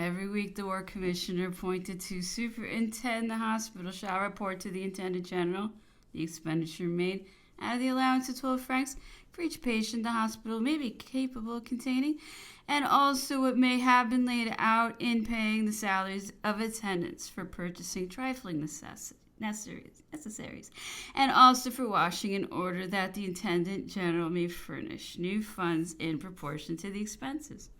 Every week, the War Commissioner appointed to superintend the hospital shall report to the Intendant General the expenditure made out of the allowance of 12 francs for each patient the hospital may be capable of containing, and also what may have been laid out in paying the salaries of attendants for purchasing trifling necessaries, and also for washing, in order that the Intendant General may furnish new funds in proportion to the expenses.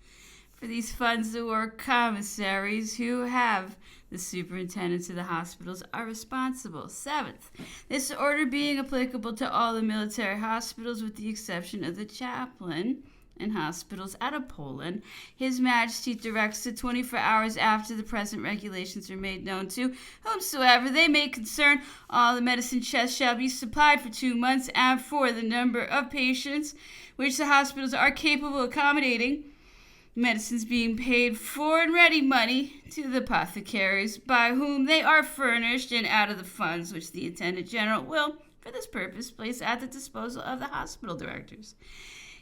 For these funds, the war commissaries who have the superintendents of the hospitals are responsible. Seventh, this order being applicable to all the military hospitals with the exception of the chaplain and hospitals out of Poland, His Majesty directs that 24 hours after the present regulations are made known to whomsoever they may concern, all the medicine chests shall be supplied for 2 months, and for the number of patients which the hospitals are capable of accommodating, medicines being paid for in ready money to the apothecaries by whom they are furnished, and out of the funds which the Intendant General will, for this purpose, place at the disposal of the hospital directors.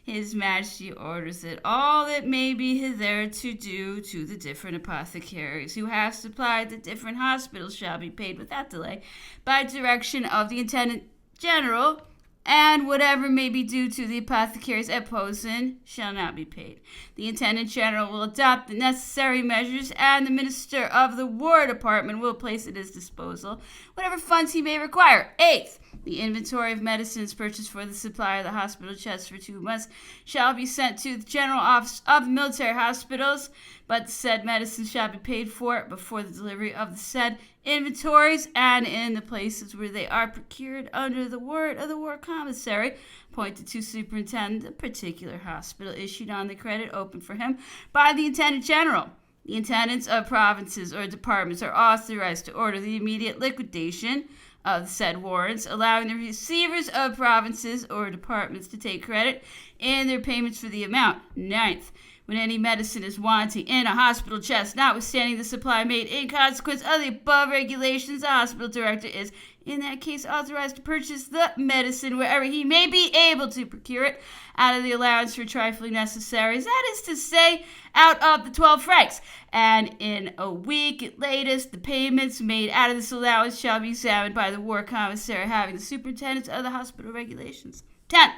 His Majesty orders that all that may be hitherto due to the different apothecaries who have supplied the different hospitals shall be paid without delay by direction of the Intendant General, and whatever may be due to the apothecaries at Posen shall not be paid. The Intendant General will adopt the necessary measures, and the Minister of the War Department will place at his disposal whatever funds he may require. Eighth, the inventory of medicines purchased for the supply of the hospital chests for 2 months shall be sent to the General Office of the Military Hospitals, but the said medicines shall be paid for before the delivery of the said inventories, and in the places where they are procured under the word of the War Commissary appointed to superintend the particular hospital, issued on the credit opened for him by the Intendant General. The intendants of provinces or departments are authorized to order the immediate liquidation of the said warrants, allowing the receivers of provinces or departments to take credit in their payments for the amount. Ninth, when any medicine is wanting in a hospital chest, notwithstanding the supply made in consequence of the above regulations, the hospital director is, in that case, authorized to purchase the medicine wherever he may be able to procure it out of the allowance for trifling necessaries, that is to say, out of the 12 francs. And in a week at latest, the payments made out of this allowance shall be examined by the War Commissary having the superintendence of the hospital regulations. 10th,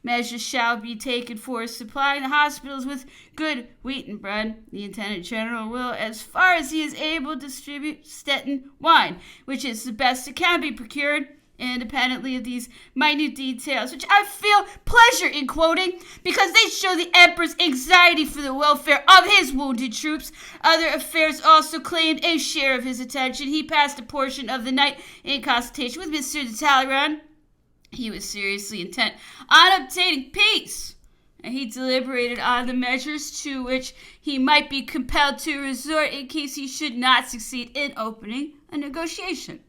measures shall be taken for supplying the hospitals with good wheaten bread. The Intendant General will, as far as he is able, distribute Stettin wine, which is the best that can be procured, independently of these minute details, which I feel pleasure in quoting, because they show the Emperor's anxiety for the welfare of his wounded troops. Other affairs also claimed a share of his attention. He passed a portion of the night in consultation with Mr. de Talleyrand. He was seriously intent on obtaining peace, and he deliberated on the measures to which he might be compelled to resort in case he should not succeed in opening a negotiation.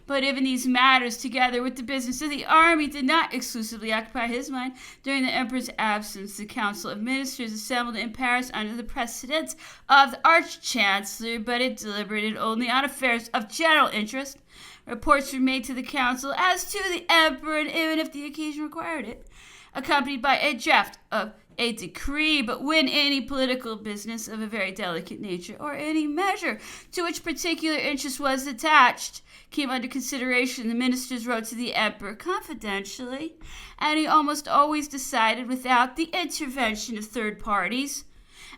But even these matters, together with the business of the army, did not exclusively occupy his mind. During the Emperor's absence, the Council of Ministers assembled in Paris under the precedence of the Arch-Chancellor, but it deliberated only on affairs of general interest. Reports were made to the council as to the emperor, and even if the occasion required it, accompanied by a draft of a decree. But when any political business of a very delicate nature, or any measure to which particular interest was attached, came under consideration, the ministers wrote to the emperor confidentially, and he almost always decided without the intervention of third parties.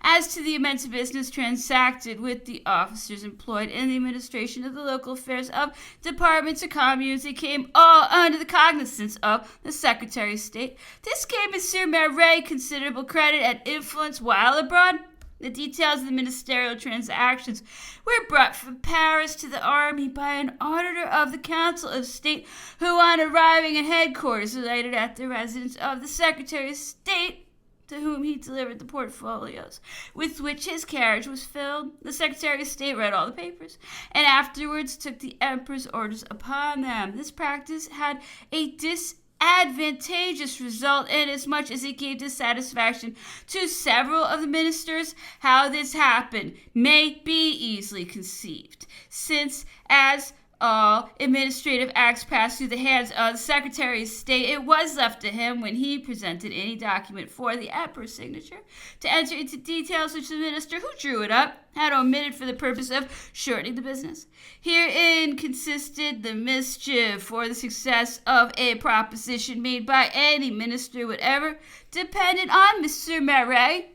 As to the immense business transacted with the officers employed in the administration of the local affairs of departments or communes, they came all under the cognizance of the Secretary of State. This gave M. Maret considerable credit and influence while abroad. The details of the ministerial transactions were brought from Paris to the army by an auditor of the Council of State, who, on arriving at headquarters, alighted at the residence of the Secretary of State, to whom he delivered the portfolios with which his carriage was filled. The Secretary of State read all the papers, and afterwards took the Emperor's orders upon them. This practice had a disadvantageous result, inasmuch as it gave dissatisfaction to several of the ministers. How this happened may be easily conceived, since, as all administrative acts passed through the hands of the Secretary of State, it was left to him, when he presented any document for the emperor's signature, to enter into details which the minister who drew it up had omitted for the purpose of shortening the business. Herein consisted the mischief, for the success of a proposition made by any minister whatever depended on Mr. Marais.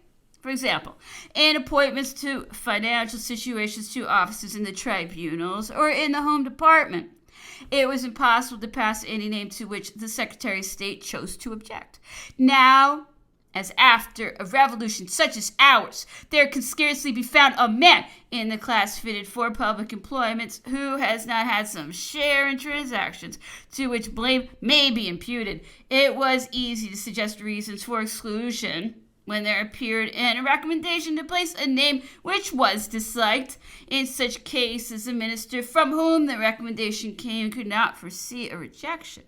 For example, in appointments to financial situations to officers in the tribunals or in the Home Department, it was impossible to pass any name to which the Secretary of State chose to object. Now, as after a revolution such as ours, there can scarcely be found a man in the class fitted for public employments who has not had some share in transactions to which blame may be imputed. It was easy to suggest reasons for exclusion when there appeared in a recommendation to place a name which was disliked. In such cases, the minister from whom the recommendation came could not foresee a rejection,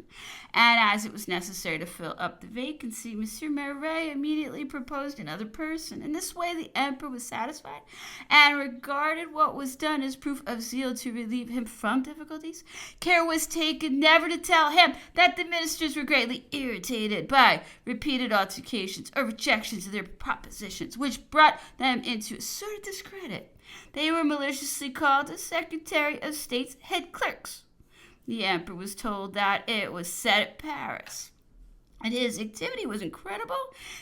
and as it was necessary to fill up the vacancy, M. Marais immediately proposed another person. In this way, the emperor was satisfied and regarded what was done as proof of zeal to relieve him from difficulties. Care was taken never to tell him that the ministers were greatly irritated by repeated altercations or rejections of their propositions, which brought them into a sort of discredit. They were maliciously called the Secretary of State's head clerks. The emperor was told that it was said at Paris, and his activity was incredible,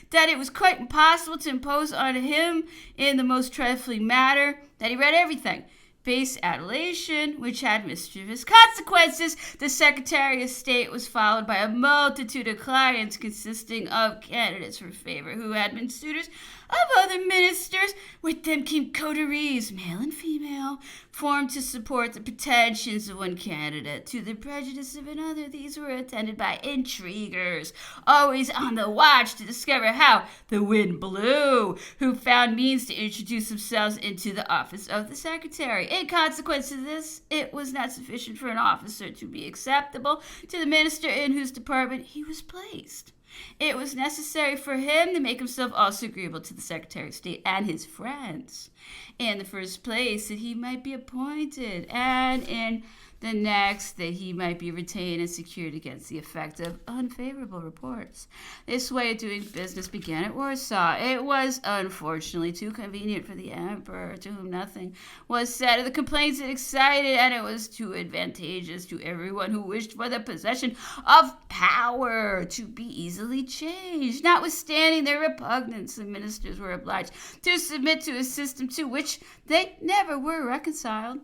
that it was quite impossible to impose on him in the most trifling matter, that he read everything. Base adulation, which had mischievous consequences. The Secretary of State was followed by a multitude of clients consisting of candidates for favor who had been suitors of other ministers. With them came coteries, male and female, formed to support the pretensions of one candidate to the prejudice of another. These were attended by intriguers, always on the watch to discover how the wind blew, who found means to introduce themselves into the office of the secretary. In consequence of this, it was not sufficient for an officer to be acceptable to the minister in whose department he was placed. It was necessary for him to make himself also agreeable to the Secretary of State and his friends. In the first place, that he might be appointed, and in the next, that he might be retained and secured against the effect of unfavorable reports. This way of doing business began at Warsaw. It was unfortunately too convenient for the emperor, to whom nothing was said of the complaints it excited, and it was too advantageous to everyone who wished for the possession of power to be easily changed. Notwithstanding their repugnance, the ministers were obliged to submit to a system to which they never were reconciled.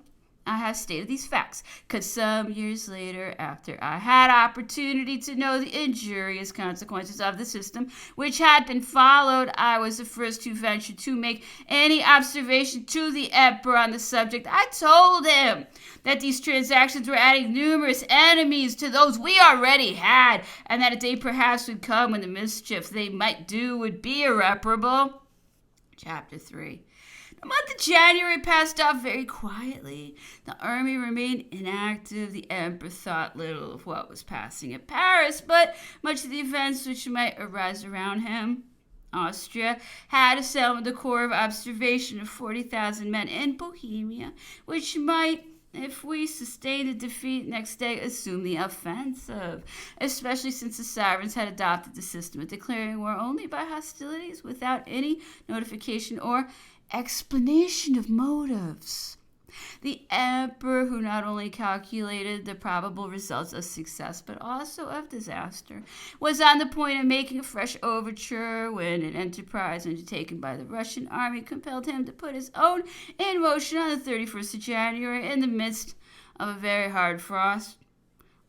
I have stated these facts because some years later, after I had opportunity to know the injurious consequences of the system which had been followed, I was the first to venture to make any observation to the emperor on the subject. I told him that these transactions were adding numerous enemies to those we already had, and that a day perhaps would come when the mischief they might do would be irreparable. Chapter 3. The month of January passed off very quietly. The army remained inactive. The emperor thought little of what was passing at Paris, but much of the events which might arise around him. Austria had assembled a corps of observation of 40,000 men in Bohemia, which might, if we sustained a defeat next day, assume the offensive, especially since the sovereigns had adopted the system of declaring war only by hostilities without any notification or explanation of motives. The emperor, who not only calculated the probable results of success but also of disaster, was on the point of making a fresh overture when an enterprise undertaken by the Russian army compelled him to put his own in motion on the 31st of January in the midst of a very hard frost.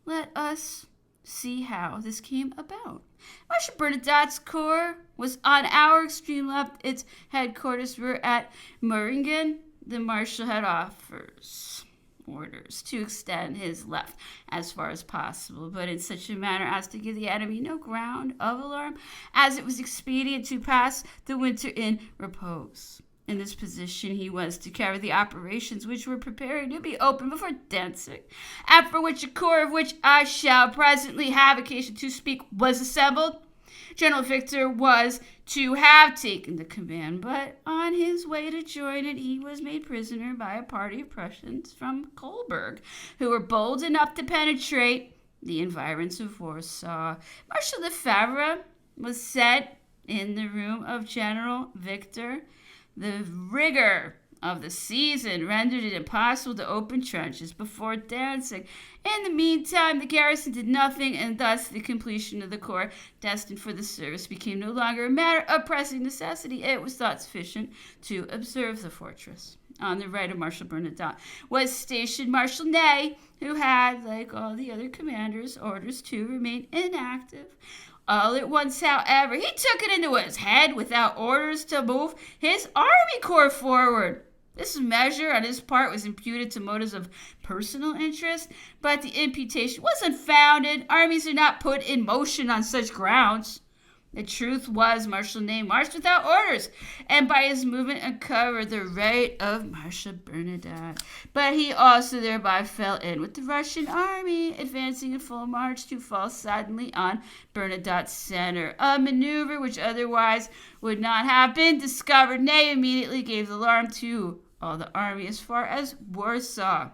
Let us see how this came about. Marshal Bernadotte's corps was on our extreme left. Its headquarters were at Meiringen. The marshal had orders to extend his left as far as possible, but in such a manner as to give the enemy no ground of alarm, as it was expedient to pass the winter in repose. In this position he was to carry the operations which were preparing to be opened before Danzig, after which a corps of which I shall presently have occasion to speak was assembled. General Victor was to have taken the command, but on his way to join it, he was made prisoner by a party of Prussians from Kolberg, who were bold enough to penetrate the environs of Warsaw. Marshal Savary was set in the room of General Victor. The rigor of the season rendered it impossible to open trenches before Danzig. In the meantime, the garrison did nothing, and thus the completion of the corps destined for the service became no longer a matter of pressing necessity. It was thought sufficient to observe the fortress. On the right of Marshal Bernadotte was stationed Marshal Ney, who had, like all the other commanders, orders to remain inactive. All at once, however, he took it into his head, without orders to move his army corps forward. This measure on his part was imputed to motives of personal interest, but the imputation was unfounded. Armies are not put in motion on such grounds. The truth was, Marshal Ney marched without orders, and by his movement uncovered the right of Marshal Bernadotte. But he also thereby fell in with the Russian army, advancing in full march to fall suddenly on Bernadotte's center, a maneuver which otherwise would not have been discovered. Ney immediately gave the alarm to all the army as far as Warsaw.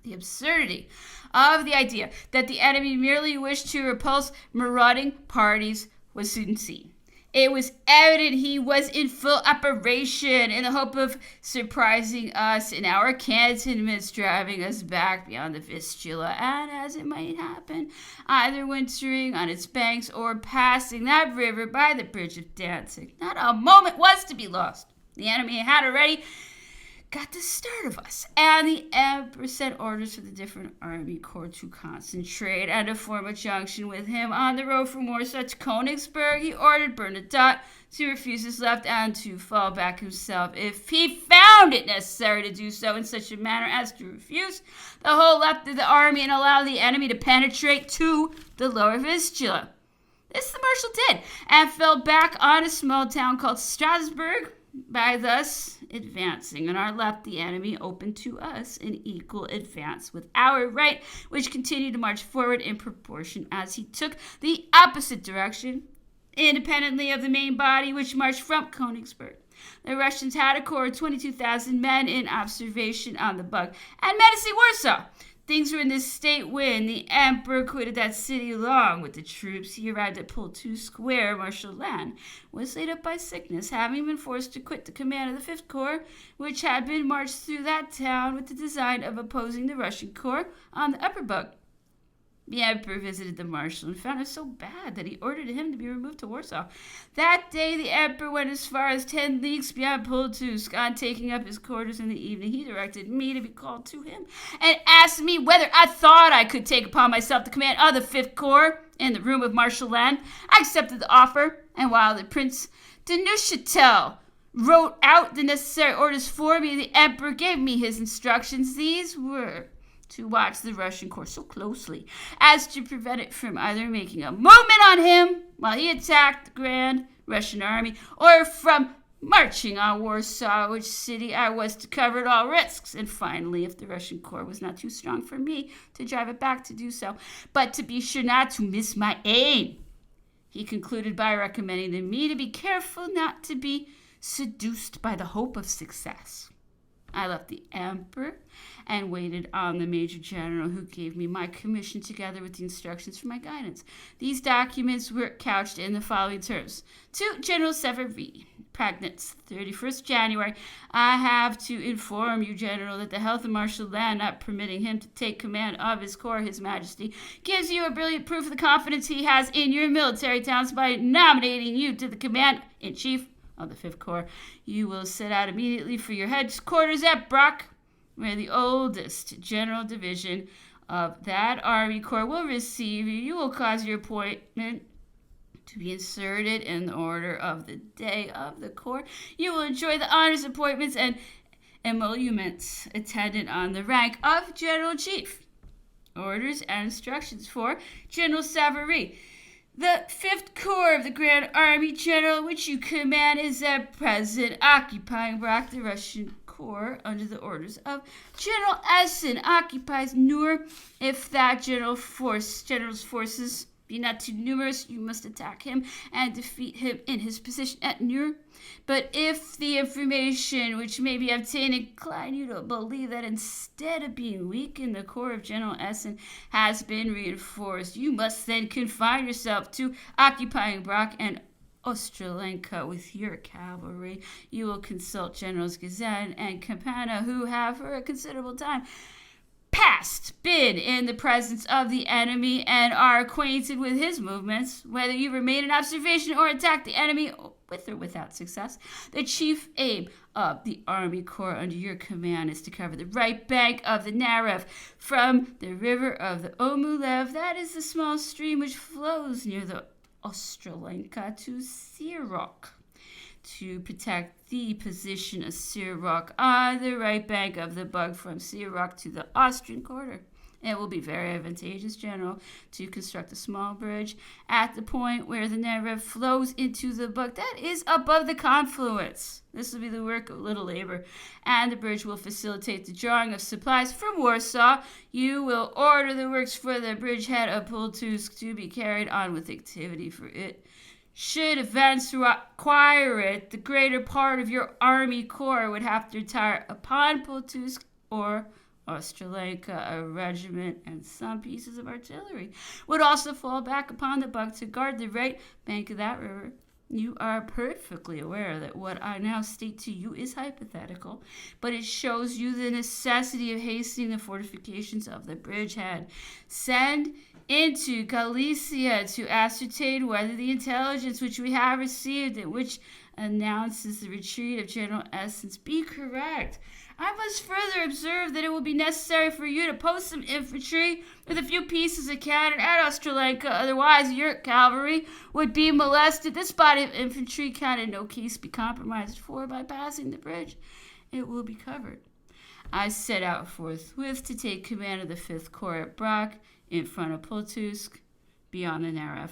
The absurdity of the idea that the enemy merely wished to repulse marauding parties was soon seen. It was evident he was in full operation in the hope of surprising us in our cantonments, driving us back beyond the Vistula, and as it might happen, either wintering on its banks or passing that river by the bridge of Danzig. Not a moment was to be lost. The enemy had already got the start of us, and the emperor sent orders for the different army corps to concentrate and to form a junction with him on the road from Warsaw to Königsberg. He ordered Bernadotte to refuse his left and to fall back himself if he found it necessary to do so in such a manner as to refuse the whole left of the army and allow the enemy to penetrate to the lower Vistula. This the marshal did, and fell back on a small town called Strasbourg. By thus advancing on our left, the enemy opened to us an equal advance with our right, which continued to march forward in proportion as he took the opposite direction, independently of the main body which marched from Königsberg. The Russians had a corps of 22,000 men in observation on the Bug and menacing Warsaw. Things were in this state when the emperor quitted that city along with the troops. He arrived at Poletu Square. Marshal Lannes was laid up by sickness, having been forced to quit the command of the Fifth Corps, which had been marched through that town with the design of opposing the Russian corps on the Upper Bug. The emperor visited the marshal and found it so bad that he ordered him to be removed to Warsaw. That day the emperor went as far as 10 leagues beyond Poletusk. On taking up his quarters in the evening, he directed me to be called to him and asked me whether I thought I could take upon myself the command of the Fifth Corps in the room of Marshal Lannes. I accepted the offer, and while the Prince de Neuchâtel wrote out the necessary orders for me, the emperor gave me his instructions. These were to watch the Russian corps so closely as to prevent it from either making a movement on him while he attacked the Grand Russian army, or from marching on Warsaw, which city I was to cover at all risks. And finally, if the Russian corps was not too strong for me to drive it back, to do so, but to be sure not to miss my aim. He concluded by recommending to me to be careful not to be seduced by the hope of success. I left the emperor and waited on the major general, who gave me my commission together with the instructions for my guidance. These documents were couched in the following terms. To General Savary, Pragnitz, 31st January, I have to inform you, General, that the health of Marshal Lannes, not permitting him to take command of his corps, His Majesty, gives you a brilliant proof of the confidence he has in your military talents by nominating you to the command-in-chief of the Fifth Corps. You will set out immediately for your headquarters at Brock, where the oldest general division of that army corps will receive you. You will cause your appointment to be inserted in the order of the day of the corps. You will enjoy the honors, appointments, and emoluments attendant on the rank of General Chief. Orders and instructions for General Savary. The Fifth Corps of the Grand Army, General, which you command, is at present occupying Brock. The Russian Corps, under the orders of General Essen, occupies Nur. If that general's forces Be not too numerous, you must attack him and defeat him in his position at Nur. But if the information which may be obtained incline you to believe that instead of being weakened, the corps of General Essen has been reinforced, you must then confine yourself to occupying Brock and Ostrolenka with your cavalry. You will consult Generals Gazan and Campana, who have for a considerable time past been in the presence of the enemy and are acquainted with his movements. Whether you remain in observation or attack the enemy with or without success, the chief aim of the army corps under your command is to cover the right bank of the Narev from the river of the Omulev, that is the small stream which flows near the Ostrolenka, to Sirok, to protect the position of Sirok on the right bank of the Bug from Sirok to the Austrian quarter. It will be very advantageous, General, to construct a small bridge at the point where the Nerev flows into the Bug. That is above the confluence. This will be the work of little labor, and the bridge will facilitate the drawing of supplies from Warsaw. You will order the works for the bridgehead of Pultusk to be carried on with activity for it. Should events require it, the greater part of your army corps would have to retire upon Pultusk or Ostrolenka. A regiment and some pieces of artillery would also fall back upon the Bug to guard the right bank of that river. You are perfectly aware that what I now state to you is hypothetical, but it shows you the necessity of hastening the fortifications of the bridgehead. Send into Galicia to ascertain whether the intelligence which we have received and which announces the retreat of General Essence be correct. I must further observe that it will be necessary for you to post some infantry with a few pieces of cannon at Ostrolenka, otherwise your cavalry would be molested. This body of infantry can in no case be compromised, for by passing the bridge it will be covered. I set out forthwith to take command of the 5th Corps at Brock, in front of Pultusk, beyond the Narev.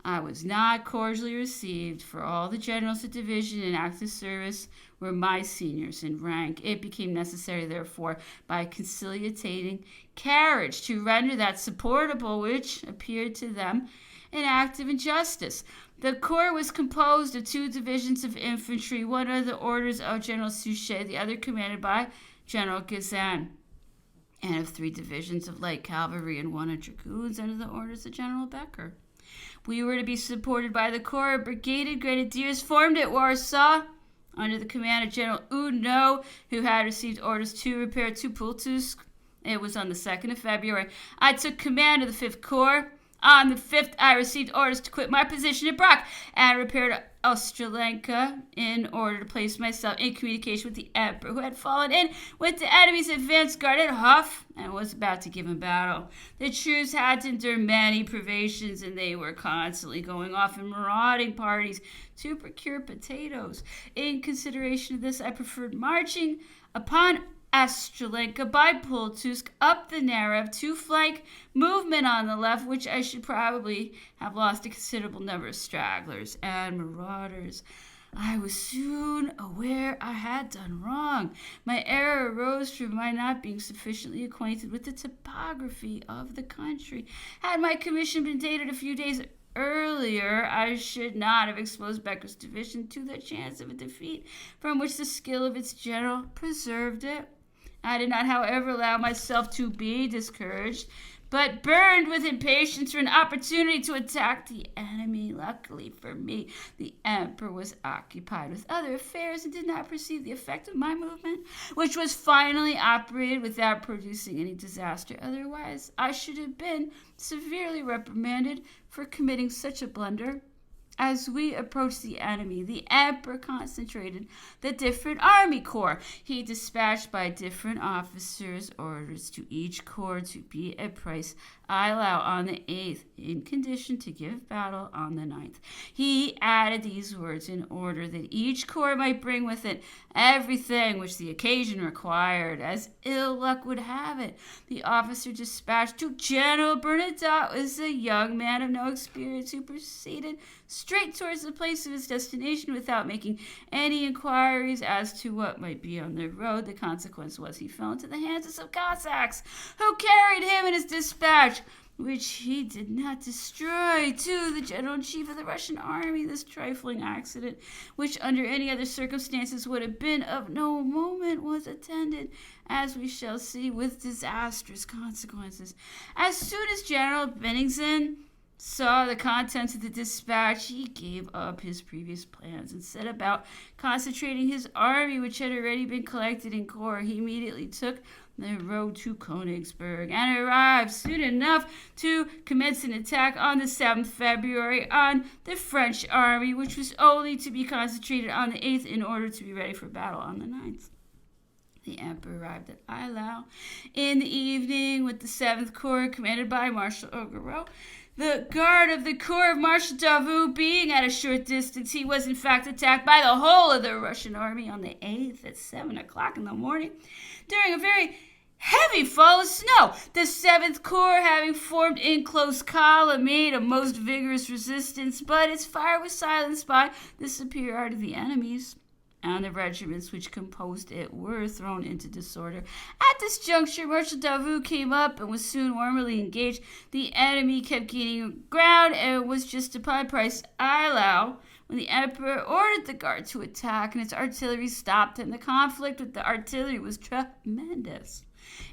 I was not cordially received, for all the generals of division in active service were my seniors in rank. It became necessary, therefore, by conciliating carriage, to render that supportable which appeared to them an act of injustice. The corps was composed of 2 divisions of infantry, one under the orders of General Suchet, the other commanded by General Gazan, and of 3 divisions of light cavalry and 1 of dragoons under the orders of General Becker. We were to be supported by the corps of brigaded grenadiers formed at Warsaw under the command of General Udno, who had received orders to repair to Pultusk. It was on the 2nd of February. I took command of the 5th Corps. On the 5th, I received orders to quit my position at Brock and repair to Ostrolenka in order to place myself in communication with the Emperor, who had fallen in with the enemy's advance guard at Hof and was about to give him battle. The troops had to endure many privations, and they were constantly going off in marauding parties to procure potatoes. In consideration of this, I preferred marching upon Ostrolenka by Pultusk up the Narev to flank movement on the left, which I should probably have lost a considerable number of stragglers and marauders. I was soon aware I had done wrong. My error arose from my not being sufficiently acquainted with the topography of the country. Had my commission been dated a few days earlier, I should not have exposed Becker's division to the chance of a defeat from which the skill of its general preserved it. I did not, however, allow myself to be discouraged, but burned with impatience for an opportunity to attack the enemy. Luckily for me, the Emperor was occupied with other affairs and did not perceive the effect of my movement, which was finally operated without producing any disaster. Otherwise, I should have been severely reprimanded for committing such a blunder. As we approached the enemy, the Emperor concentrated the different army corps. He dispatched by different officers orders to each corps to be at Price Eylau on the 8th, in condition to give battle on the 9th. He added these words in order that each corps might bring with it everything which the occasion required. As ill luck would have it, the officer dispatched to General Bernadotte was a young man of no experience, who proceeded straight towards the place of his destination without making any inquiries as to what might be on the road. The consequence was he fell into the hands of some Cossacks, who carried him and his dispatch which he did not destroy. To the General-in-Chief of the Russian army, this trifling accident, which under any other circumstances would have been of no moment, was attended, as we shall see, with disastrous consequences. As soon as General Bennigsen saw the contents of the dispatch, he gave up his previous plans and set about concentrating his army, which had already been collected in corps. He immediately took the road to Königsberg and arrived soon enough to commence an attack on the 7th February on the French army, which was only to be concentrated on the 8th in order to be ready for battle on the 9th. The Emperor arrived at Eylau in the evening with the 7th Corps, commanded by Marshal Augereau. The guard of the corps of Marshal Davout being at a short distance, he was in fact attacked by the whole of the Russian army on the 8th at 7 o'clock in the morning during a very heavy fall of snow. The 7th Corps, having formed in close column, made a most vigorous resistance, but its fire was silenced by the superiority of the enemies, and the regiments which composed it were thrown into disorder. At this juncture, Marshal Davout came up and was soon warmly engaged. The enemy kept gaining ground and was just upon Eylau when the Emperor ordered the guard to attack, and its artillery stopped him. The conflict with the artillery was tremendous.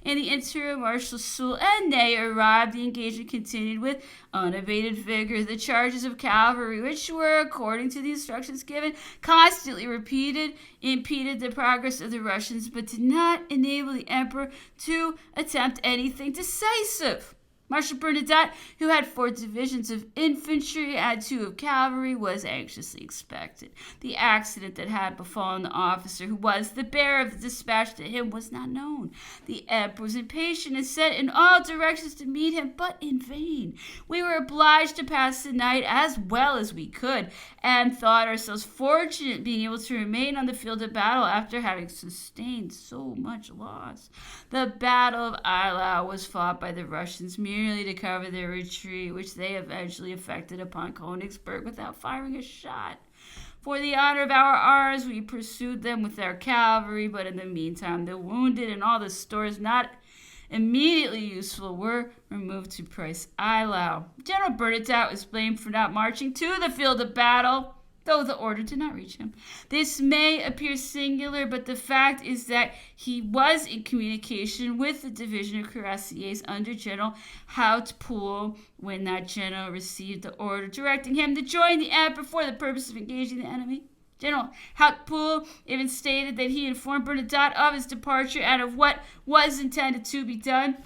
In the interim, Marshal Soult and Ney arrived. The engagement continued with unabated vigor. The charges of cavalry, which were, according to the instructions given, constantly repeated, impeded the progress of the Russians, but did not enable the Emperor to attempt anything decisive. Marshal Bernadotte, who had 4 divisions of infantry and 2 of cavalry, was anxiously expected. The accident that had befallen the officer who was the bearer of the dispatch to him was not known. The Emperor was impatient and sent in all directions to meet him, but in vain. We were obliged to pass the night as well as we could, and thought ourselves fortunate being able to remain on the field of battle after having sustained so much loss. The Battle of Eylau was fought by the Russians merely to cover their retreat, which they eventually effected upon Königsberg without firing a shot. For the honor of our arms, we pursued them with our cavalry, but in the meantime, the wounded and all the stores not immediately useful were removed to Eylau. General Bernadotte was blamed for not marching to the field of battle, though the order did not reach him. This may appear singular, but the fact is that he was in communication with the division of cuirassiers under General Hautpoul when that general received the order directing him to join the Emperor for the purpose of engaging the enemy. General Hautpoul even stated that he informed Bernadotte of his departure and of what was intended to be done.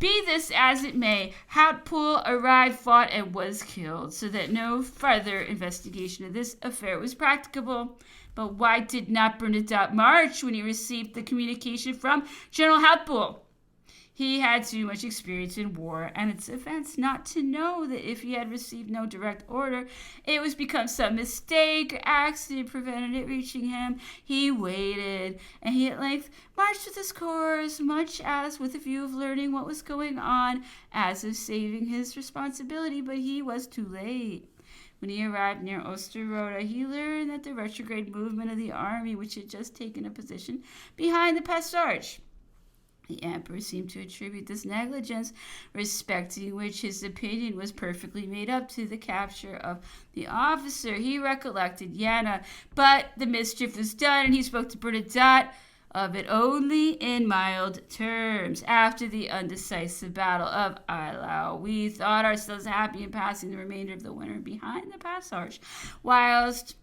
Be this as it may, Hautpoul arrived, fought, and was killed, so that no further investigation of this affair was practicable. But why did not Bernadotte march when he received the communication from General Hautpoul? He had too much experience in war and its events not to know that if he had received no direct order, it was because some mistake or accident prevented it reaching him. He waited, and he at length marched with his corps, much as with a view of learning what was going on, as of saving his responsibility, but he was too late. When he arrived near Osterode, he learned that the retrograde movement of the army, which had just taken a position behind the Passarge. The Emperor seemed to attribute this negligence, respecting which his opinion was perfectly made up, to the capture of the officer. He recollected Jena, but the mischief was done, and he spoke to Bernadotte of it only in mild terms. After the undecisive battle of Eylau, we thought ourselves happy in passing the remainder of the winter behind the Passarge, whilst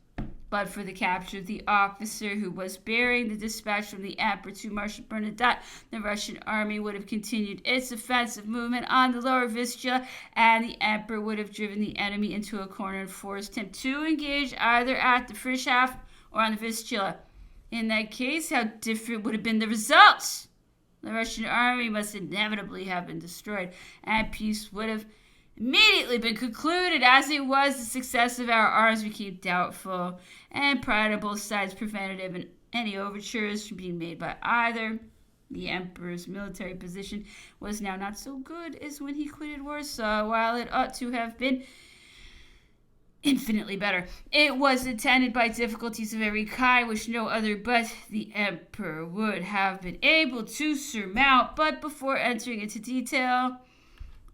but for the capture of the officer who was bearing the dispatch from the Emperor to Marshal Bernadotte, the Russian army would have continued its offensive movement on the lower Vistula, and the Emperor would have driven the enemy into a corner and forced him to engage either at the Frischhof or on the Vistula. In that case, how different would have been the results? The Russian army must inevitably have been destroyed, and peace would have immediately been concluded. As it was, the success of our arms became doubtful, and pride on both sides prevented any overtures from being made by either. The Emperor's military position was now not so good as when he quitted Warsaw, while it ought to have been infinitely better. It was attended by difficulties of every kind, which no other but the Emperor would have been able to surmount. But before entering into detail,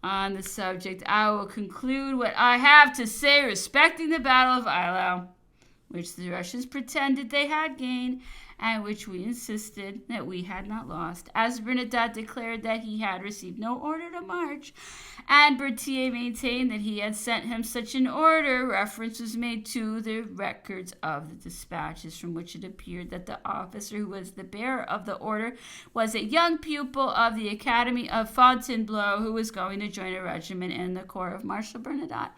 on the subject, I will conclude what I have to say respecting the Battle of Eylau, which the Russians pretended they had gained, and which we insisted that we had not lost, as Bernadotte declared that he had received no order to march, and Berthier maintained that he had sent him such an order. Reference was made to the records of the dispatches, from which it appeared that the officer who was the bearer of the order was a young pupil of the Academy of Fontainebleau, who was going to join a regiment in the corps of Marshal Bernadotte,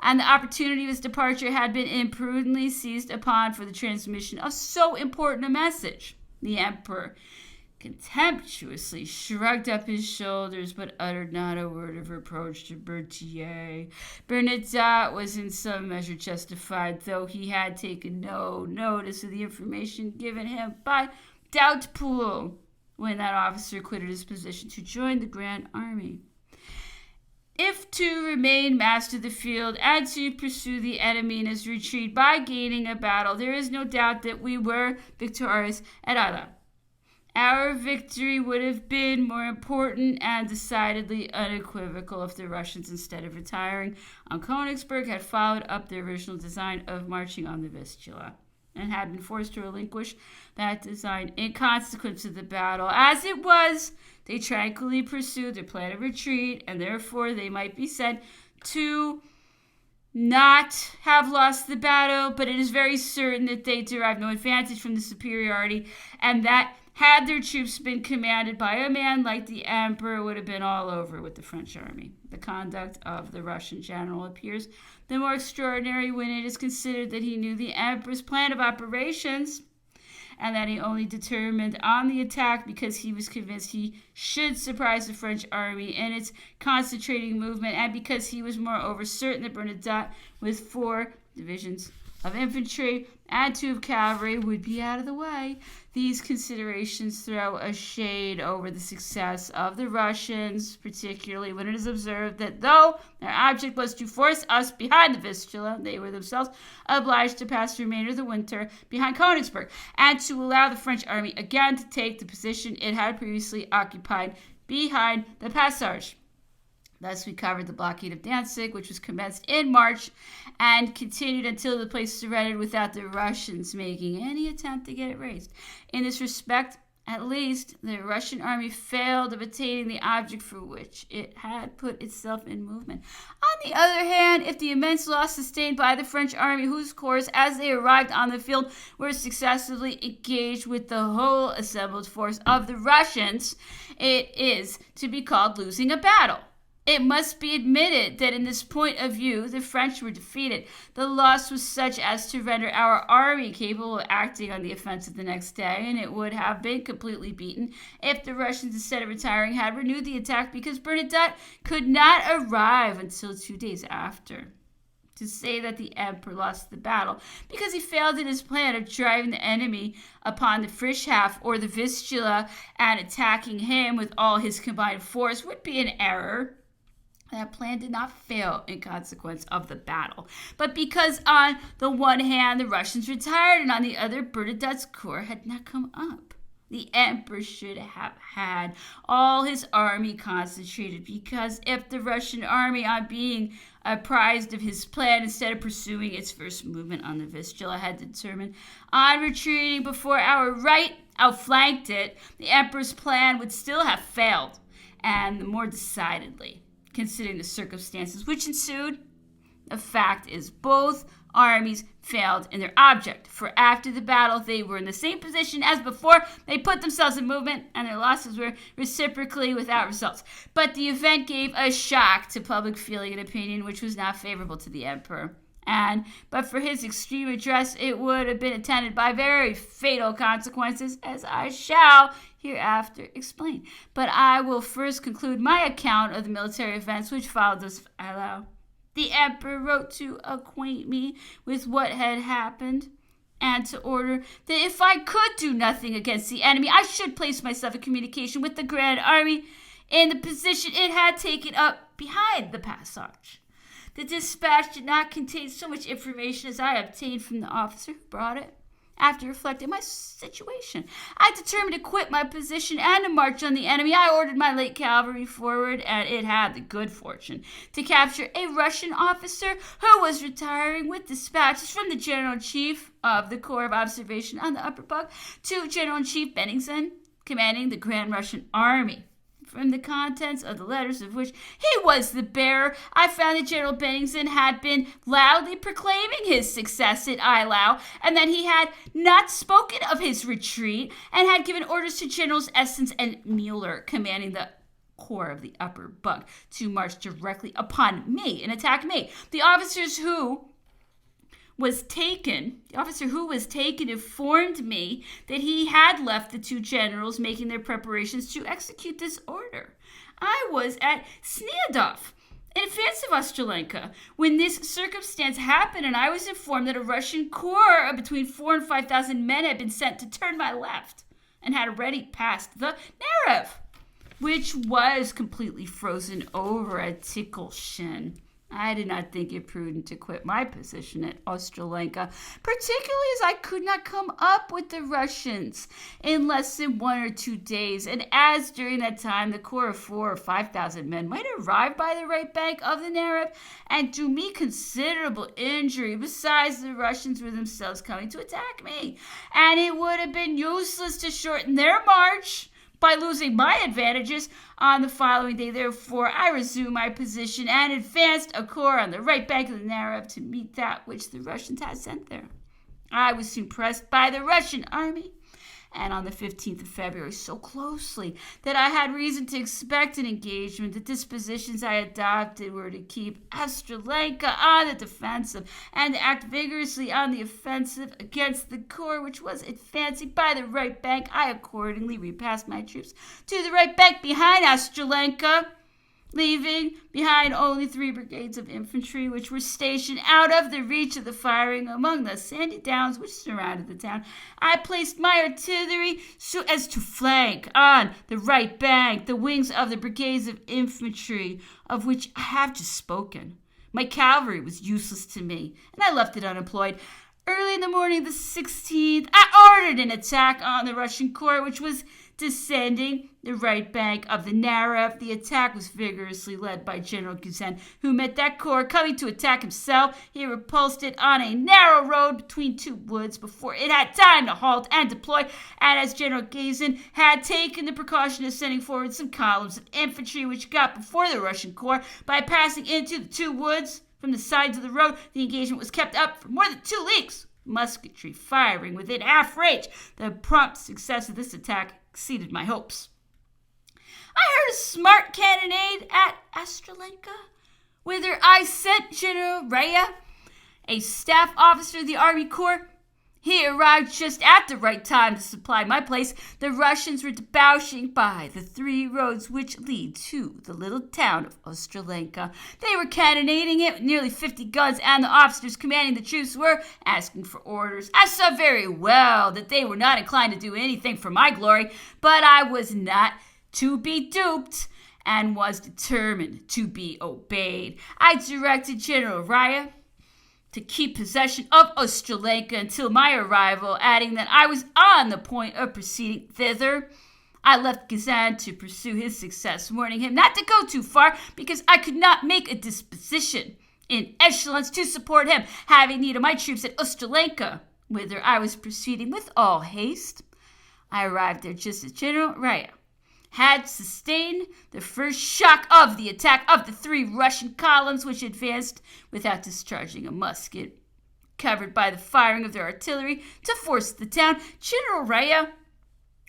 and the opportunity of his departure had been imprudently seized upon for the transmission of so important a message. The emperor contemptuously shrugged up his shoulders, but uttered not a word of reproach to Berthier. Bernadotte was in some measure justified, though he had taken no notice of the information given him by Doutpoul when that officer quitted his position to join the Grand Army. If to remain master of the field and to pursue the enemy in his retreat by gaining a battle, there is no doubt that we were victorious at Eylau. Our victory would have been more important and decidedly unequivocal if the Russians, instead of retiring on Königsberg, had followed up their original design of marching on the Vistula, and had been forced to relinquish that design in consequence of the battle. As it was, they tranquilly pursued their plan of retreat, and therefore they might be said to not have lost the battle, but it is very certain that they derived no advantage from the superiority, and that had their troops been commanded by a man like the emperor, it would have been all over with the French army. The conduct of the Russian general appears the more extraordinary when it is considered that he knew the emperor's plan of operations, and that he only determined on the attack because he was convinced he should surprise the French army in its concentrating movement, and because he was moreover certain that Bernadotte, with 4 divisions of infantry and 2 of cavalry, would be out of the way. These considerations throw a shade over the success of the Russians, particularly when it is observed that though their object was to force us behind the Vistula, they were themselves obliged to pass the remainder of the winter behind Königsberg, and to allow the French army again to take the position it had previously occupied behind the Passage. Thus, we covered the blockade of Danzig, which was commenced in March and continued until the place surrendered without the Russians making any attempt to get it raised. In this respect, at least, the Russian army failed of attaining the object for which it had put itself in movement. On the other hand, if the immense loss sustained by the French army, whose corps, as they arrived on the field, were successively engaged with the whole assembled force of the Russians, it is to be called losing a battle. It must be admitted that in this point of view, the French were defeated. The loss was such as to render our army capable of acting on the offensive the next day, and it would have been completely beaten if the Russians, instead of retiring, had renewed the attack, because Bernadotte could not arrive until 2 days after. To say that the emperor lost the battle because he failed in his plan of driving the enemy upon the Frischhof or the Vistula and attacking him with all his combined force would be an error. That plan did not fail in consequence of the battle, but because on the one hand the Russians retired and on the other Bernadotte's corps had not come up. The emperor should have had all his army concentrated, because if the Russian army, on being apprised of his plan, instead of pursuing its first movement on the Vistula, had determined on retreating before our right outflanked it, the emperor's plan would still have failed, and the more decidedly, considering the circumstances which ensued. The fact is, both armies failed in their object, for after the battle they were in the same position as before they put themselves in movement, and their losses were reciprocally without results. But the event gave a shock to public feeling and opinion which was not favorable to the emperor, and but for his extreme address it would have been attended by very fatal consequences, as I shall hereafter explain. But I will first conclude my account of the military events which followed this Eylau. The emperor wrote to acquaint me with what had happened, and to order that if I could do nothing against the enemy, I should place myself in communication with the Grand Army in the position it had taken up behind the Passage. The dispatch did not contain so much information as I obtained from the officer who brought it, After reflecting my situation, I determined to quit my position and to march on the enemy. I ordered my late cavalry forward, and it had the good fortune to capture a Russian officer who was retiring with dispatches from the General-in-Chief of the Corps of Observation on the Upper Bug to General-in-Chief Bennigsen, commanding the Grand Russian Army. From the contents of the letters of which he was the bearer, I found that General Bennigsen had been loudly proclaiming his success at Eylau, and that he had not spoken of his retreat, and had given orders to Generals Essens and Mueller, commanding the Corps of the Upper Bug, to march directly upon me and attack me. The officer who was taken informed me that he had left the two generals making their preparations to execute this order. I was at Sniadov, in advance of Ostralenka, when this circumstance happened, and I was informed that a Russian corps of between 4,000 and 5,000 men had been sent to turn my left, and had already passed the Narev, which was completely frozen over at Tikhelshin. I did not think it prudent to quit my position at Ostralenka, particularly as I could not come up with the Russians in less than 1 or 2 days, and as during that time the corps of 4,000 or 5,000 men might arrive by the right bank of the Narev and do me considerable injury. Besides, the Russians were themselves coming to attack me, and it would have been useless to shorten their march by losing my advantages on the following day. Therefore, I resumed my position and advanced a corps on the right bank of the Narev to meet that which the Russians had sent there. I was soon pressed by the Russian army, and on the 15th of February, so closely that I had reason to expect an engagement. The dispositions I adopted were to keep Ostralenka on the defensive and to act vigorously on the offensive against the corps which was advancing by the right bank. I accordingly repassed my troops to the right bank behind Ostralenka, leaving behind only 3 brigades of infantry, which were stationed out of the reach of the firing among the sandy downs which surrounded the town. I placed my artillery so as to flank on the right bank the wings of the brigades of infantry of which I have just spoken. My cavalry was useless to me, and I left it unemployed. Early in the morning of the 16th, I ordered an attack on the Russian corps, which was descending the right bank of the Narev. The attack was vigorously led by General Gusen, who met that corps coming to attack himself. He repulsed it on a narrow road between 2 woods before it had time to halt and deploy, and as General Gusen had taken the precaution of sending forward some columns of infantry which got before the Russian corps by passing into the 2 woods from the sides of the road, the engagement was kept up for more than 2 leagues. Musketry firing within half range. The prompt success of this attack exceeded my hopes. I heard a smart cannonade at Ostralenka, whither I sent General Raya, a staff officer of the Army Corps. He arrived just at the right time to supply my place. The Russians were debouching by the 3 roads which lead to the little town of Ostralenka. They were cannonading it with nearly 50 guns, and the officers commanding the troops were asking for orders. I saw very well that they were not inclined to do anything for my glory, but I was not to be duped and was determined to be obeyed. I directed General Raya to keep possession of Ostralenka until my arrival, adding that I was on the point of proceeding thither. I left Gazan to pursue his success, warning him not to go too far because I could not make a disposition in echelons to support him, having need of my troops at Ostralenka, whither I was proceeding with all haste. I arrived there just as General Raya had sustained the first shock of the attack of the 3 Russian columns which advanced without discharging a musket, covered by the firing of their artillery to force the town. General Raya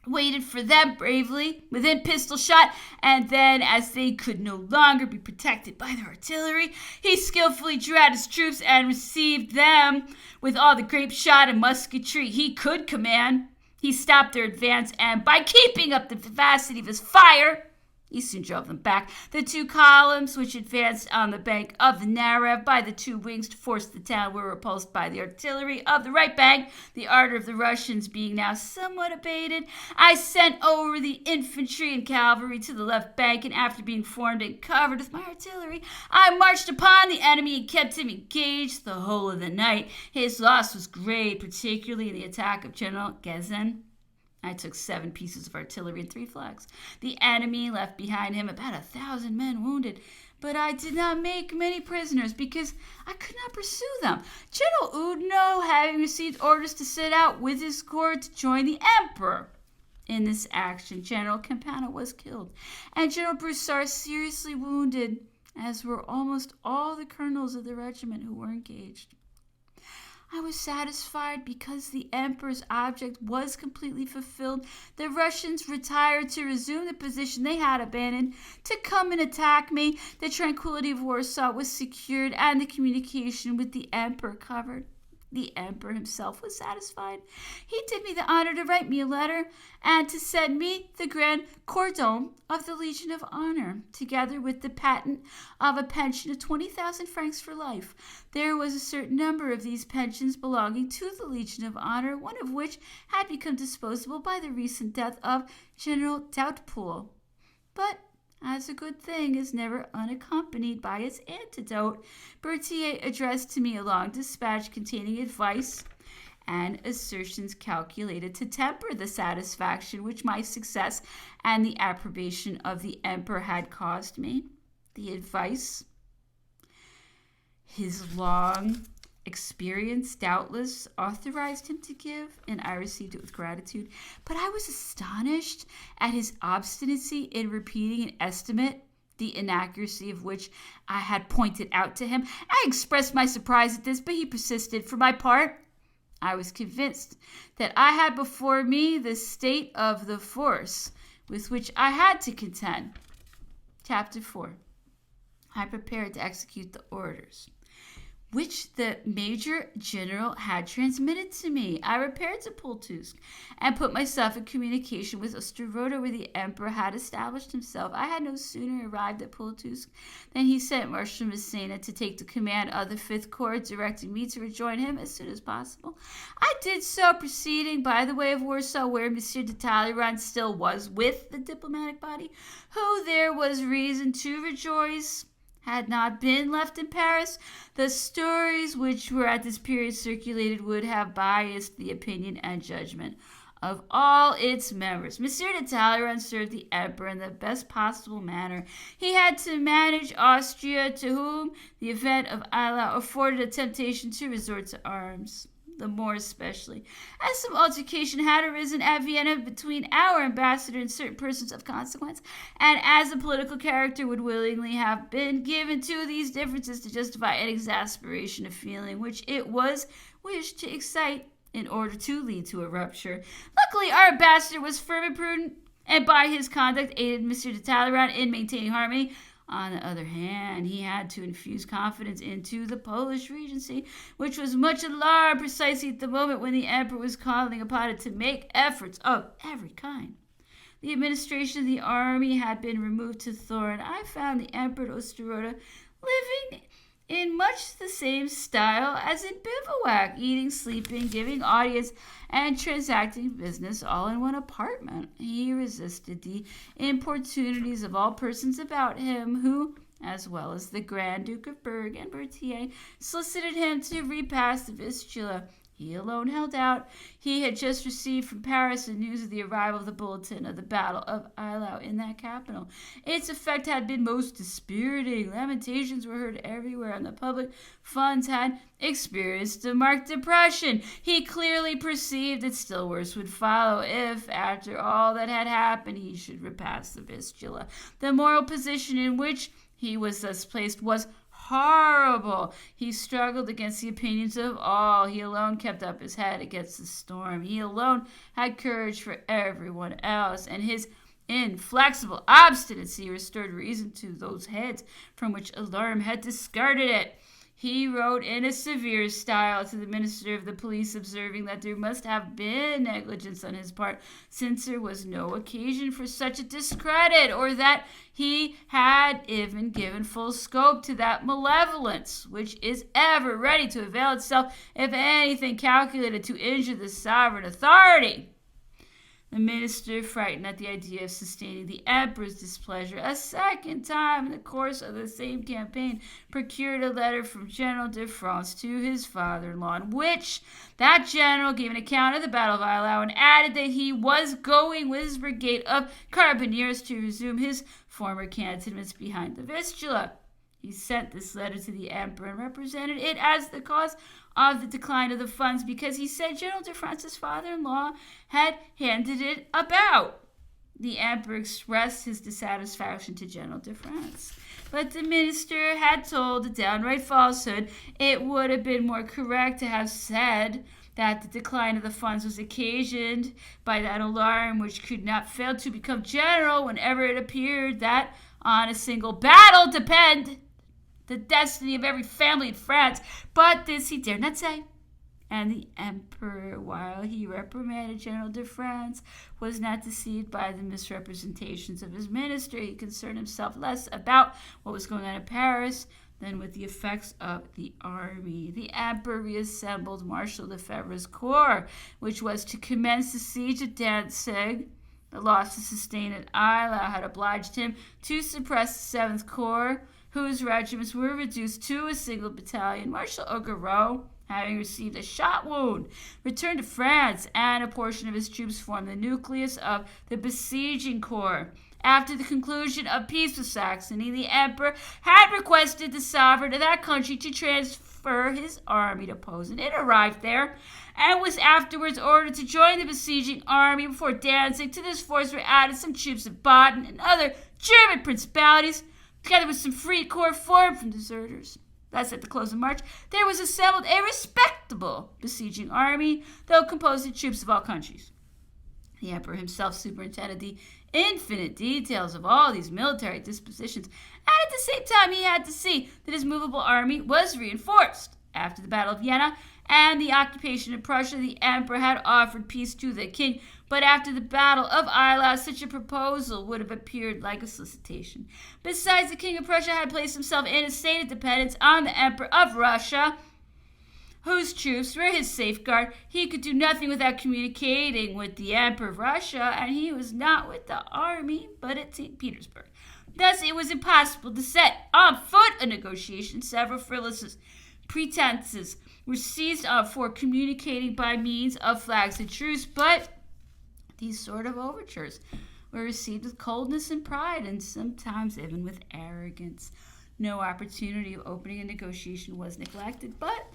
waited for them bravely within pistol shot, and then, as they could no longer be protected by their artillery, he skillfully drew out his troops and received them with all the grape shot and musketry he could command. He stopped their advance, and by keeping up the vivacity of his fire, He soon drove them back. The two columns, which advanced on the bank of the Narev by the two wings to force the town, were repulsed by the artillery of the right bank. The ardor of the Russians being now somewhat abated, I sent over the infantry and cavalry to the left bank, and after being formed and covered with my artillery, I marched upon the enemy and kept him engaged the whole of the night. His loss was great, particularly in the attack of General Gezen. I took 7 pieces of artillery and 3 flags. The enemy left behind him about 1,000 men wounded, but I did not make many prisoners because I could not pursue them. General Oudinot, having received orders to set out with his corps to join the emperor. In this action, General Campana was killed, and General Broussard seriously wounded, as were almost all the colonels of the regiment who were engaged. I was satisfied because the emperor's object was completely fulfilled. The Russians retired to resume the position they had abandoned to come and attack me. The tranquility of Warsaw was secured and the communication with the emperor covered. The emperor himself was satisfied. He did me the honor to write me a letter and to send me the grand cordon of the Legion of Honor, together with the patent of a pension of 20,000 francs for life. There was a certain number of these pensions belonging to the Legion of Honor, one of which had become disposable by the recent death of General Doutpool. But as a good thing is never unaccompanied by its antidote, Berthier addressed to me a long dispatch containing advice and assertions calculated to temper the satisfaction which my success and the approbation of the emperor had caused me. The advice, his long experience doubtless authorized him to give, and I received it with gratitude. But I was astonished at his obstinacy in repeating an estimate, the inaccuracy of which I had pointed out to him. I expressed my surprise at this, but he persisted. For my part, I was convinced that I had before me the state of the force with which I had to contend. Chapter 4. I prepared to execute the orders which the Major General had transmitted to me. I repaired to Pultusk and put myself in communication with Ostroroda, where the Emperor had established himself. I had no sooner arrived at Pultusk than he sent Marshal Massena to take the command of the 5th Corps, directing me to rejoin him as soon as possible. I did so, proceeding by the way of Warsaw, where Monsieur de Talleyrand still was with the diplomatic body, who there was reason to rejoice had not been left in Paris. The stories which were at this period circulated would have biased the opinion and judgment of all its members. Monsieur de Talleyrand served the emperor in the best possible manner. He had to manage Austria, to whom the event of Eylau afforded a temptation to resort to arms, the more especially as some altercation had arisen at Vienna between our ambassador and certain persons of consequence, and as a political character would willingly have been given to these differences to justify an exasperation of feeling which it was wished to excite in order to lead to a rupture. Luckily, our ambassador was firm and prudent, and by his conduct aided Monsieur de Talleyrand in maintaining harmony. On the other hand, he had to infuse confidence into the Polish Regency, which was much alarmed precisely at the moment when the emperor was calling upon it to make efforts of every kind. The administration of the army had been removed to Thorn. I found the emperor at Ostroroda living in much the same style as in bivouac, eating, sleeping, giving audience, and transacting business all in one apartment. He resisted the importunities of all persons about him, who, as well as the Grand Duke of Berg and Berthier, solicited him to repass the Vistula. He alone held out. He had just received from Paris the news of the arrival of the bulletin of the Battle of Eylau in that capital. Its effect had been most dispiriting. Lamentations were heard everywhere, and the public funds had experienced a marked depression. He clearly perceived that still worse would follow if, after all that had happened, he should repass the Vistula. The moral position in which he was thus placed was horrible. He struggled against the opinions of all. He alone kept up his head against the storm. He alone had courage for everyone else, and his inflexible obstinacy restored reason to those heads from which alarm had discarded it. He wrote in a severe style to the minister of the police, observing that there must have been negligence on his part, since there was no occasion for such a discredit, or that he had even given full scope to that malevolence which is ever ready to avail itself if anything calculated to injure the sovereign authority. The minister, frightened at the idea of sustaining the emperor's displeasure a second time in the course of the same campaign, procured a letter from General de France to his father-in-law, in which that general gave an account of the Battle of Eylau and added that he was going with his brigade of carbineers to resume his former cantonments behind the Vistula. He sent this letter to the emperor and represented it as the cause of the decline of the funds, because he said General de France's father-in-law had handed it about. The emperor expressed his dissatisfaction to General de France, but the minister had told a downright falsehood. It would have been more correct to have said that the decline of the funds was occasioned by that alarm which could not fail to become general whenever it appeared that on a single battle depend the destiny of every family in France, but this he dared not say. And the emperor, while he reprimanded General de France, was not deceived by the misrepresentations of his minister. He concerned himself less about what was going on in Paris than with the effects of the army. The emperor reassembled Marshal Lefebvre's corps, which was to commence the siege of Danzig. The losses sustained at Eylau had obliged him to suppress the 7th Corps, whose regiments were reduced to a single battalion. Marshal Augereau, having received a shot wound, returned to France, and a portion of his troops formed the nucleus of the besieging corps. After the conclusion of peace with Saxony, the emperor had requested the sovereign of that country to transfer his army to Posen. It arrived there and was afterwards ordered to join the besieging army before Danzig. To this force were added some troops of Baden and other German principalities, together with some free corps formed from deserters. Thus, at the close of March, there was assembled a respectable besieging army, though composed of troops of all countries. The emperor himself superintended the infinite details of all these military dispositions, and at the same time he had to see that his movable army was reinforced. After the Battle of Vienna and the occupation of Prussia, the emperor had offered peace to the king, but after the Battle of Eylau, such a proposal would have appeared like a solicitation. Besides, the king of Prussia had placed himself in a state of dependence on the emperor of Russia, whose troops were his safeguard. He could do nothing without communicating with the emperor of Russia, and he was not with the army, but at St. Petersburg. Thus, it was impossible to set on foot a negotiation. Several frivolous pretenses were seized for communicating by means of flags of truce, but these sort of overtures were received with coldness and pride, and sometimes even with arrogance. No opportunity of opening a negotiation was neglected, but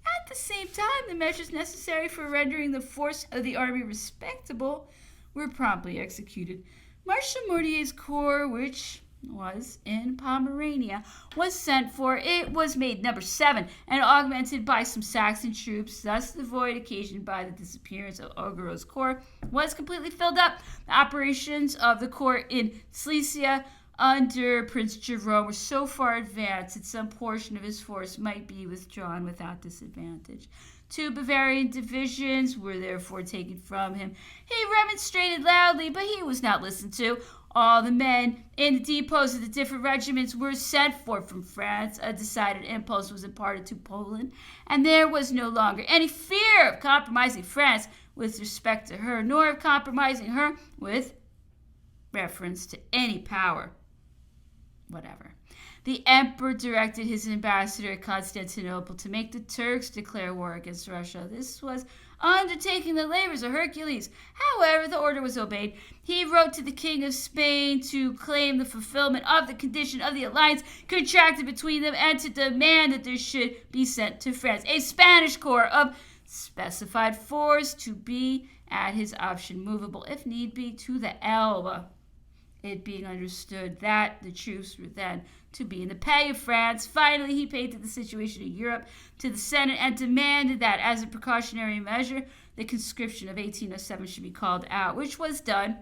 at the same time, the measures necessary for rendering the force of the army respectable were promptly executed. Marshal Mortier's corps, which was in Pomerania, was sent for. It was made number 7 and augmented by some Saxon troops. Thus, the void occasioned by the disappearance of Augereau's corps was completely filled up. The operations of the corps in Silesia under Prince Jerome were so far advanced that some portion of his force might be withdrawn without disadvantage. 2 Bavarian divisions were therefore taken from him. He remonstrated loudly, but he was not listened to. All the men in the depots of the different regiments were sent for from France. A decided impulse was imparted to Poland, and there was no longer any fear of compromising France with respect to her, nor of compromising her with reference to any power whatever. The emperor directed his ambassador at Constantinople to make the Turks declare war against Russia. This was undertaking the labors of Hercules. However, the order was obeyed. He wrote to the king of Spain to claim the fulfillment of the condition of the alliance contracted between them and to demand that there should be sent to France a Spanish corps of specified force to be at his option movable, if need be, to the Elbe. It being understood that the troops were then to be in the pay of France. Finally, he painted the situation in Europe to the Senate and demanded that, as a precautionary measure, the conscription of 1807 should be called out, which was done.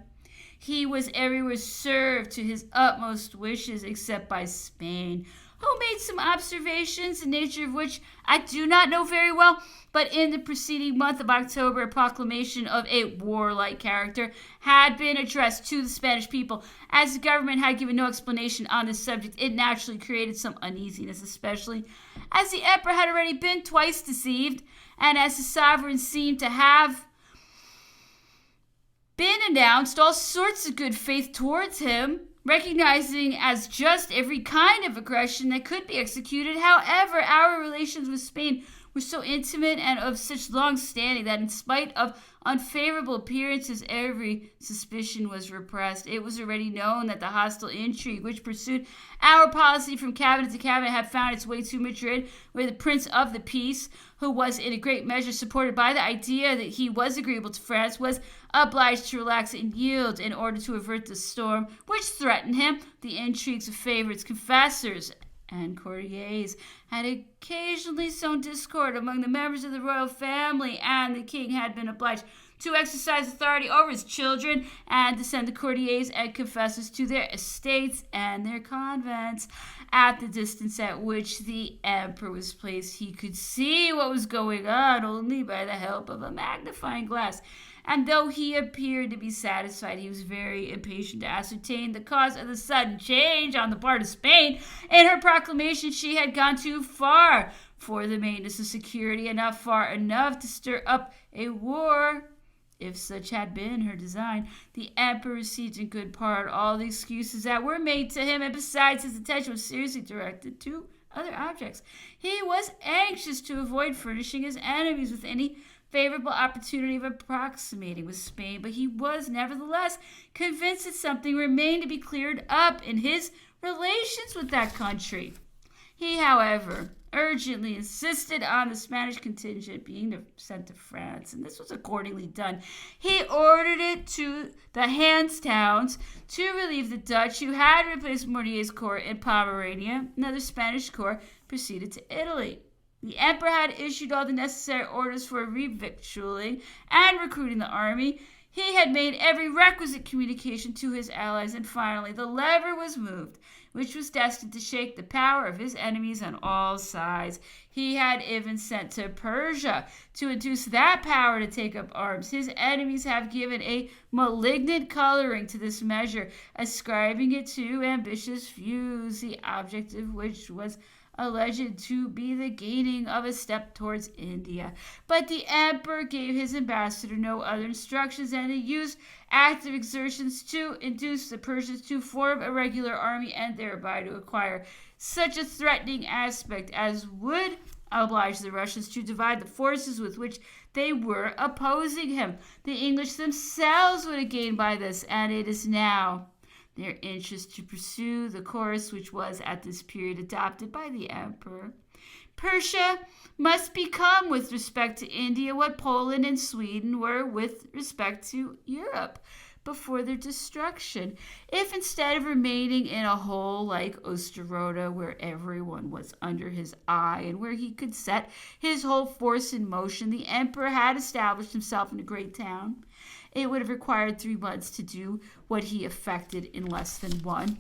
He was everywhere served to his utmost wishes, except by Spain, who made some observations, the nature of which I do not know very well, but in the preceding month of October, a proclamation of a warlike character had been addressed to the Spanish people. As the government had given no explanation on this subject, it naturally created some uneasiness, especially as the emperor had already been twice deceived, and as the sovereign seemed to have been announced all sorts of good faith towards him, recognizing as just every kind of aggression that could be executed. However, our relations with Spain were so intimate and of such long standing that in spite of unfavorable appearances, every suspicion was repressed. It was already known that the hostile intrigue which pursued our policy from cabinet to cabinet had found its way to Madrid, where the Prince of the Peace, who was in a great measure supported by the idea that he was agreeable to France, was obliged to relax and yield in order to avert the storm which threatened him. The intrigues of favorites, confessors, and courtiers had occasionally sown discord among the members of the royal family, and the king had been obliged to exercise authority over his children and to send the courtiers and confessors to their estates and their convents. At the distance at which the emperor was placed, he could see what was going on only by the help of a magnifying glass. And though he appeared to be satisfied, he was very impatient to ascertain the cause of the sudden change on the part of Spain. In her proclamation, she had gone too far for the maintenance of security and not far enough to stir up a war, if such had been her design. The emperor received in good part all the excuses that were made to him, and besides, his attention was seriously directed to other objects. He was anxious to avoid furnishing his enemies with any favorable opportunity of approximating with Spain, but he was nevertheless convinced that something remained to be cleared up in his relations with that country. He, however, urgently insisted on the Spanish contingent being sent to France, and this was accordingly done. He ordered it to the Hanse towns to relieve the Dutch, who had replaced Mornier's corps in Pomerania. Another Spanish corps proceeded to Italy. The emperor had issued all the necessary orders for revictualling and recruiting the army. He had made every requisite communication to his allies, and finally the lever was moved, which was destined to shake the power of his enemies on all sides. He had even sent to Persia to induce that power to take up arms. His enemies have given a malignant coloring to this measure, ascribing it to ambitious views, the object of which was alleged to be the gaining of a step towards India. But the emperor gave his ambassador no other instructions than to use active exertions to induce the Persians to form a regular army and thereby to acquire such a threatening aspect as would oblige the Russians to divide the forces with which they were opposing him. The English themselves would have gained by this, and it is now their interest to pursue the course which was at this period adopted by the emperor. Persia must become, with respect to India, what Poland and Sweden were with respect to Europe before their destruction. If instead of remaining in a hole like Osterode, where everyone was under his eye and where he could set his whole force in motion, the emperor had established himself in a great town, it would have required 3 months to do what he effected in less than one.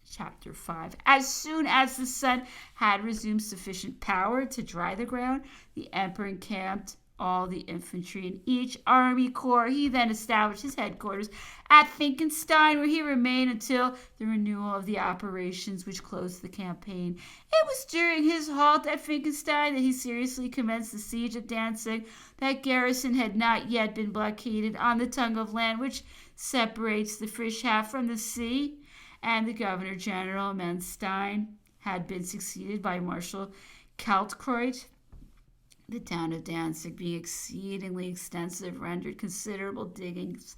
Chapter 5. As soon as the sun had resumed sufficient power to dry the ground, the emperor encamped all the infantry in each army corps. He then established his headquarters at Finkenstein, where he remained until the renewal of the operations which closed the campaign. It was during his halt at Finkenstein that he seriously commenced the siege of Danzig. That garrison had not yet been blockaded on the tongue of land which separates the Frischhafen from the sea, and the Governor-General Manstein had been succeeded by Marshal Kaltkreuz. The town of Danzig, being exceedingly extensive, rendered considerable diggings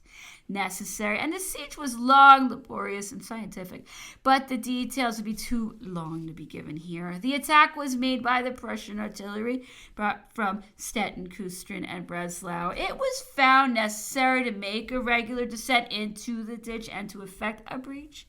necessary, and the siege was long, laborious, and scientific, but the details would be too long to be given here. The attack was made by the Prussian artillery brought from Stettin, Kustrin, and Breslau. It was found necessary to make a regular descent into the ditch and to effect a breach.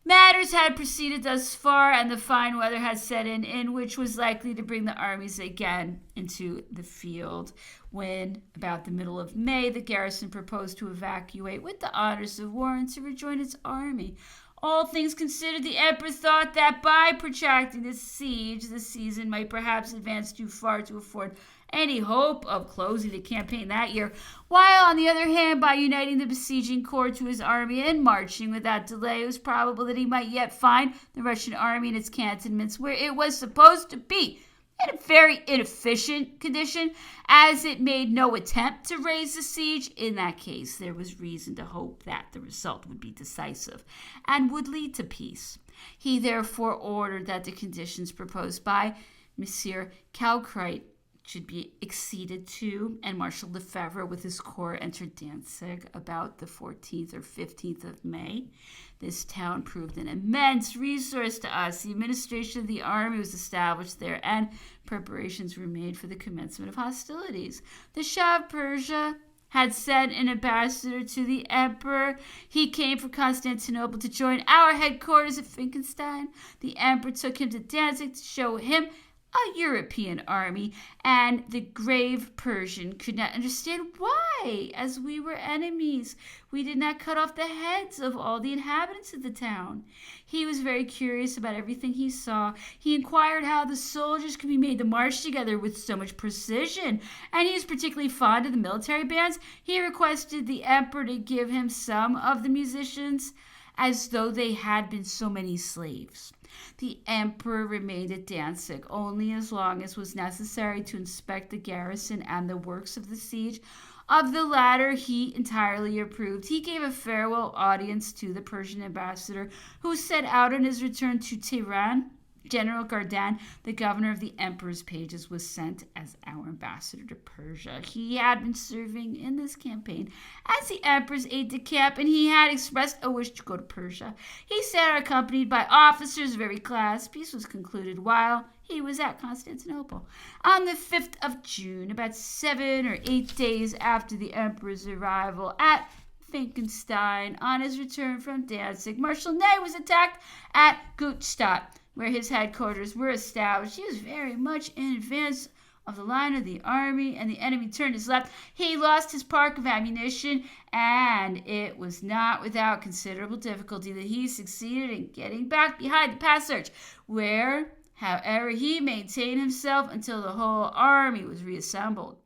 Matters had proceeded thus far, and the fine weather had set in which was likely to bring the armies again into the field, when, about the middle of May, the garrison proposed to evacuate with the honors of war and to rejoin its army. All things considered, the emperor thought that by protracting the siege, the season might perhaps advance too far to afford any hope of closing the campaign that year, while on the other hand, by uniting the besieging corps to his army and marching without delay, it was probable that he might yet find the Russian army in its cantonments where it was supposed to be, in a very inefficient condition, as it made no attempt to raise the siege. In that case, there was reason to hope that the result would be decisive and would lead to peace. He therefore ordered that the conditions proposed by Monsieur Calcrite should be acceded to, and Marshal Lefebvre with his corps entered Danzig about the 14th or 15th of May. This town proved an immense resource to us. The administration of the army was established there, and preparations were made for the commencement of hostilities. The Shah of Persia had sent an ambassador to the emperor. He came from Constantinople to join our headquarters at Finkenstein. The emperor took him to Danzig to show him a European army, and the grave Persian could not understand why, as we were enemies, we did not cut off the heads of all the inhabitants of the town. He was very curious about everything he saw. He inquired how the soldiers could be made to march together with so much precision, and he was particularly fond of the military bands. He requested the emperor to give him some of the musicians, as though they had been so many slaves. The emperor remained at Danzig only as long as was necessary to inspect the garrison and the works of the siege. Of the latter, he entirely approved. He gave a farewell audience to the Persian ambassador, who set out on his return to Tehran. General Gardan, the governor of the emperor's pages, was sent as our ambassador to Persia. He had been serving in this campaign as the emperor's aide-de-camp, and he had expressed a wish to go to Persia. He set out accompanied by officers of every class. Peace was concluded while he was at Constantinople. On the 5th of June, about 7 or 8 days after the emperor's arrival at Finkenstein, on his return from Danzig, Marshal Ney was attacked at Gutstadt, where his headquarters were established. He was very much in advance of the line of the army, and the enemy turned his left. He lost his park of ammunition, and it was not without considerable difficulty that he succeeded in getting back behind the passage, where, however, he maintained himself until the whole army was reassembled.